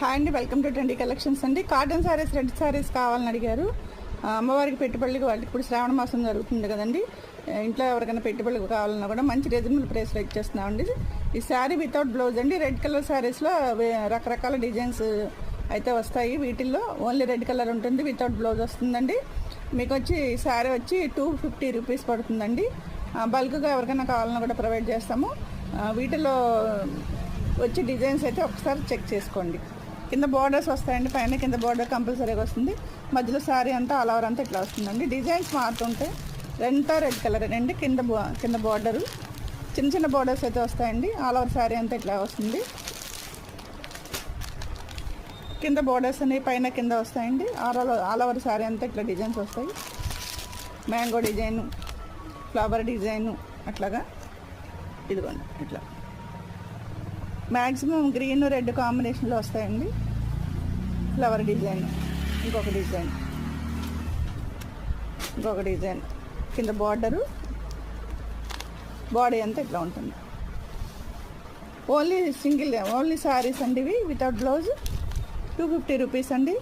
Hi అండి, welcome to trendy collections అండి. Cotton saris, red saris కావాలని అడిగారు. అమ్మవారికి పెట్టుబడులకు వాళ్ళకి ఇప్పుడు శ్రావణ మాసం జరుగుతుంది కదండి. ఇంట్లో ఎవరికైనా పెట్టుబడులకు కావాలన్నా కూడా మంచి రీజనబుల్ ప్రైస్లో ఇచ్చేస్తున్నామండి. ఈ శారీ వితౌట్ బ్లౌజ్ అండి. రెడ్ కలర్ శారీస్లో రకరకాల డిజైన్స్ అయితే వస్తాయి. వీటిల్లో ఓన్లీ రెడ్ కలర్ ఉంటుంది, వితౌట్ బ్లౌజ్ వస్తుందండి. మీకు వచ్చి శారీ వచ్చి 250 రూపీస్ పడుతుందండి. బల్క్గా ఎవరికైనా కావాలన్నా కూడా ప్రొవైడ్ చేస్తాము. వీటిలో వచ్చి డిజైన్స్ అయితే ఒకసారి చెక్ చేసుకోండి. కింద బార్డర్స్ వస్తాయండి, పైన కింద బార్డర్ కంపల్సరీగా వస్తుంది. మధ్యలో శారీ అంతా ఆల్ ఓవర్ అంతా ఇట్లా వస్తుందండి. డిజైన్స్ మారుతుంటాయి. అంతా రెడ్ కలర్ అండి. కింద బార్డరు చిన్న చిన్న బార్డర్స్ అయితే వస్తాయండి. ఆల్ ఓవర్ శారీ అంతా ఇట్లా వస్తుంది. కింద బార్డర్స్ అనేవి పైన కింద వస్తాయండి. ఆల్ ఓవర్ శారీ అంతా ఇట్లా డిజైన్స్ వస్తాయి. మ్యాంగో డిజైను, ఫ్లవర్ డిజైను, అట్లాగా ఇదిగోండి ఇట్లా మ్యాక్సిమం గ్రీన్ రెడ్ కాంబినేషన్లో వస్తాయండి. ఫ్లవర్ డిజైన్, ఇంకొక డిజైన్ కింద బార్డరు, బాడీ అంతా ఇట్లా ఉంటుంది. ఓన్లీ శారీస్ అండి ఇవి, వితౌట్ బ్లౌజ్. 250 రూపీస్ అండి.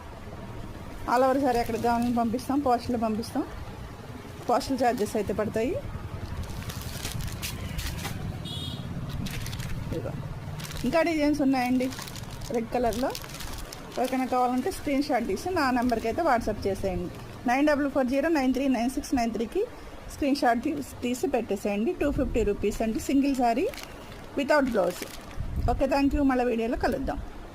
ఆల్ ఓవర్ శారీ ఎక్కడికి కావాలని పంపిస్తాం, పోస్టల్లో పంపిస్తాం. పోస్టల్ ఛార్జెస్ అయితే పడతాయి. ఇంకా డిజైన్స్ ఉన్నాయండి రెడ్ కలర్లో. ఎవరికైనా కావాలంటే స్క్రీన్ షాట్ తీసి నా నెంబర్కి అయితే వాట్సాప్ చేసేయండి. 9440939693కి స్క్రీన్ షాట్ తీసి పెట్టేసేయండి. 250 రూపీస్ అండి single sari without blouse. Okay, thank you. మళ్ళీ వీడియోలో కలుద్దాం.